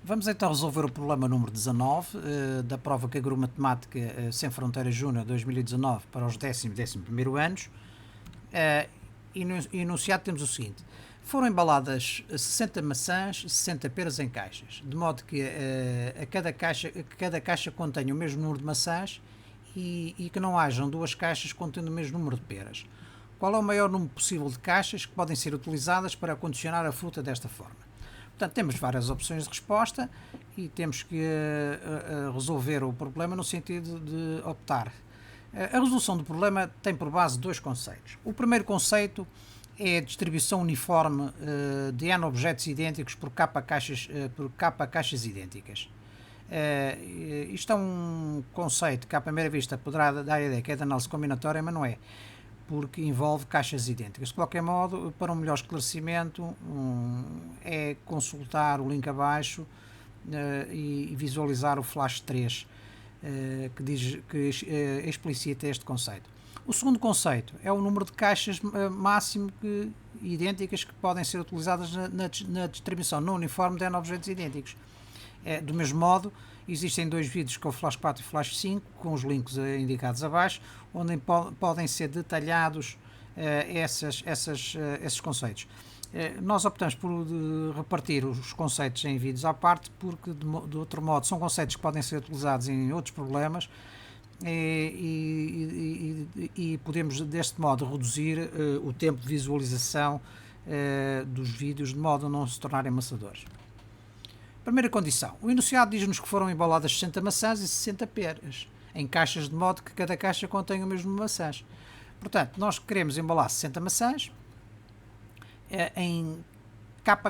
Vamos então resolver o problema número 19 da prova que Agromatemática Sem Fronteiras Júnior 2019 para os 10º e 11º anos. Enunciado temos o seguinte: foram embaladas 60 maçãs, 60 peras em caixas, de modo que cada caixa contenha o mesmo número de maçãs e que não hajam duas caixas contendo o mesmo número de peras. Qual é o maior número possível de caixas que podem ser utilizadas para acondicionar a fruta desta forma? Portanto, temos várias opções de resposta e temos que resolver o problema no sentido de optar. A resolução do problema tem por base dois conceitos. O primeiro conceito é a distribuição uniforme de N objetos idênticos por K caixas idênticas. Isto é um conceito que à primeira vista poderá dar a ideia que é de análise combinatória, mas não é, porque envolve caixas idênticas. De qualquer modo, para um melhor esclarecimento, é consultar o link abaixo e visualizar o Flash 3, que explicita este conceito. O segundo conceito é o número de caixas máximo idênticas que podem ser utilizadas na distribuição não uniforme de N objetos idênticos. Do mesmo modo, existem dois vídeos com o Flash 4 e Flash 5, com os links indicados abaixo, onde podem ser detalhados esses conceitos. Nós optamos por repartir os conceitos em vídeos à parte, porque de outro modo são conceitos que podem ser utilizados em outros problemas e podemos deste modo reduzir o tempo de visualização dos vídeos, de modo a não se tornarem maçadores. Primeira condição: o enunciado diz-nos que foram embaladas 60 maçãs e 60 peras, em caixas de modo que cada caixa contém o mesmo maçãs. Portanto, nós queremos embalar 60 maçãs em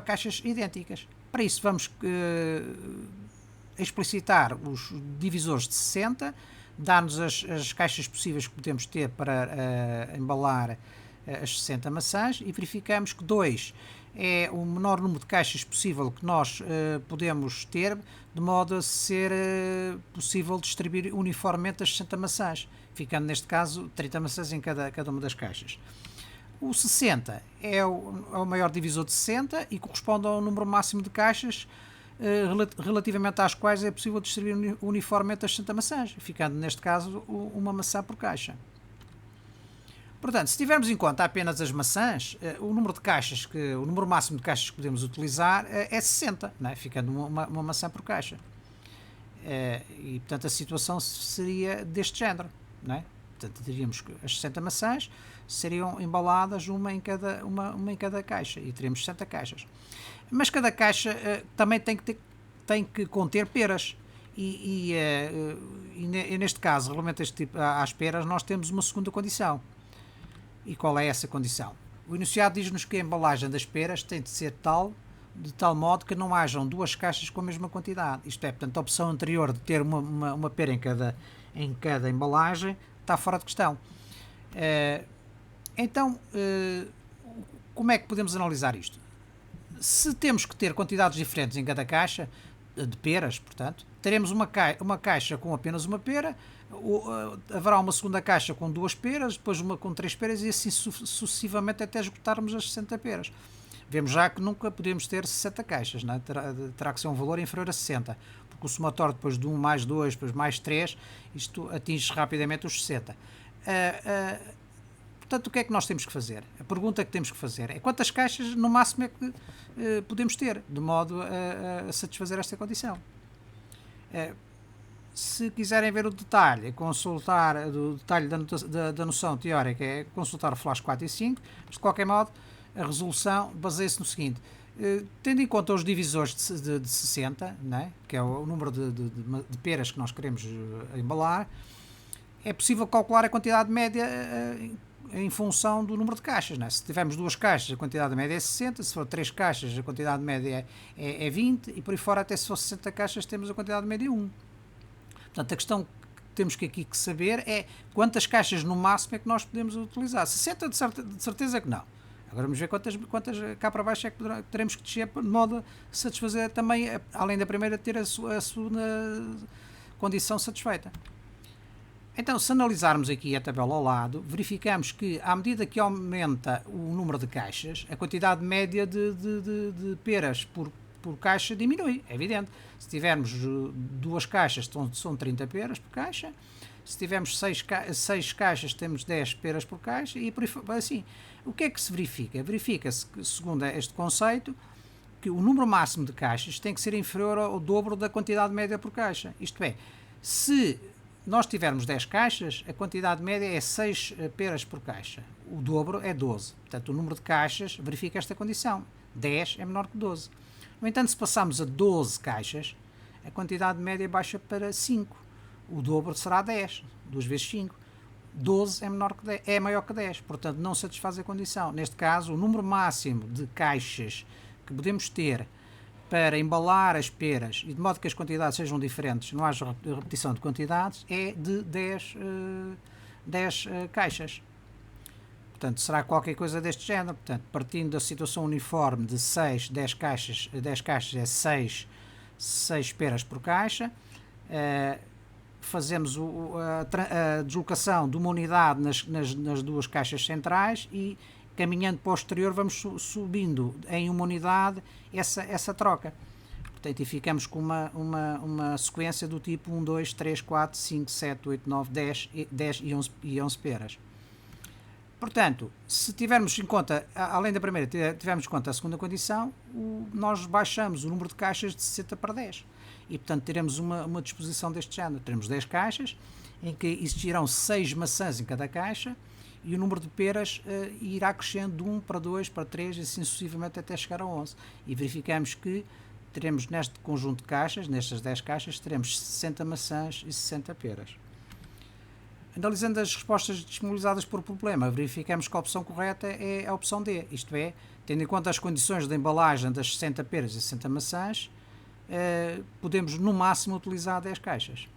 caixas idênticas. Para isso vamos explicitar os divisores de 60, dar-nos as caixas possíveis que podemos ter para embalar as 60 maçãs e verificamos que 2 é o menor número de caixas possível que nós podemos ter, de modo a ser possível distribuir uniformemente as 60 maçãs, ficando neste caso 30 maçãs em cada uma das caixas. O 60 é o maior divisor de 60 e corresponde ao número máximo de caixas relativamente às quais é possível distribuir uniformemente as 60 maçãs, ficando neste caso uma maçã por caixa. Portanto, se tivermos em conta apenas as maçãs, o número máximo de caixas que podemos utilizar é 60, não é? Ficando uma maçã por caixa. E, portanto, a situação seria deste género, não é? Portanto, teríamos que as 60 maçãs seriam embaladas uma em cada caixa e teríamos 60 caixas. Mas cada caixa também tem que conter peras. E neste caso, relativamente a este tipo, às peras, nós temos uma segunda condição. E qual é essa condição? O enunciado diz-nos que a embalagem das peras tem de ser de tal modo que não hajam duas caixas com a mesma quantidade. Isto é, portanto, a opção anterior de ter uma pera em cada embalagem está fora de questão. Então, como é que podemos analisar isto? Se temos que ter quantidades diferentes em cada caixa, de peras, portanto, teremos uma caixa com apenas uma pera, haverá uma segunda caixa com 2 peras, depois uma com 3 peras e assim sucessivamente até esgotarmos as 60 peras. Vemos já que nunca podemos ter 60 caixas, não é? Terá que ser um valor inferior a 60, porque o somatório depois de 1 mais 2, depois mais 3, isto atinge rapidamente os 60. Portanto, o que é que nós temos que fazer? A pergunta que temos que fazer é quantas caixas no máximo é que podemos ter, de modo a satisfazer esta condição. Se quiserem ver o detalhe, consultar o detalhe da noção teórica, é consultar o Flash 4 e 5, mas de qualquer modo a resolução baseia-se no seguinte: tendo em conta os divisores de 60, né, que é o número de peras que nós queremos embalar, é possível calcular a quantidade média em função do número de caixas. Né? Se tivermos 2 caixas, a quantidade média é 60, se for 3 caixas, a quantidade média é 20, e por aí fora, até se for 60 caixas, temos a quantidade média 1. Portanto, a questão que temos aqui que saber é quantas caixas no máximo é que nós podemos utilizar. 60 de certeza que não. Agora vamos ver quantas cá para baixo é que teremos que descer, de modo a satisfazer também, além da primeira, ter a segunda condição satisfeita. Então, se analisarmos aqui a tabela ao lado, verificamos que, à medida que aumenta o número de caixas, a quantidade média de peras por por caixa diminui, é evidente. Se tivermos duas caixas, são 30 peras por caixa. Se tivermos 6 caixas, temos 10 peras por caixa e por assim. O que é que se verifica? Verifica-se que, segundo este conceito, que o número máximo de caixas tem que ser inferior ao dobro da quantidade média por caixa. Isto é, se nós tivermos 10 caixas, a quantidade média é 6 peras por caixa. O dobro é 12. Portanto, o número de caixas verifica esta condição. 10 é menor que 12. No entanto, se passarmos a 12 caixas, a quantidade média baixa para 5. O dobro será 10. 2 vezes 5. 12 é maior que 10. Portanto, não satisfaz a condição. Neste caso, o número máximo de caixas que podemos ter para embalar as peras e de modo que as quantidades sejam diferentes, não haja repetição de quantidades, é de 10 caixas. Portanto, será qualquer coisa deste género. Portanto, partindo da situação uniforme de 10 caixas é 6 peras por caixa, fazemos a deslocação de uma unidade nas duas caixas centrais e, caminhando para o exterior, vamos subindo em uma unidade essa troca. Portanto, e ficamos com uma sequência do tipo 1, 2, 3, 4, 5, 7, 8, 9, 10 e 11 peras. Portanto, se tivermos em conta, além da primeira, tivermos em conta a segunda condição, nós baixamos o número de caixas de 60 para 10. E, portanto, teremos uma disposição deste género. Teremos 10 caixas, em que existirão 6 maçãs em cada caixa, e o número de peras irá crescendo de 1 para 2 para 3 e assim sucessivamente até chegar a 11. E verificamos que teremos neste conjunto de caixas, nestas 10 caixas, teremos 60 maçãs e 60 peras. Analisando as respostas disponibilizadas por problema, verificamos que a opção correta é a opção D, isto é, tendo em conta as condições de embalagem das 60 peras e 60 maçãs, podemos no máximo utilizar 10 caixas.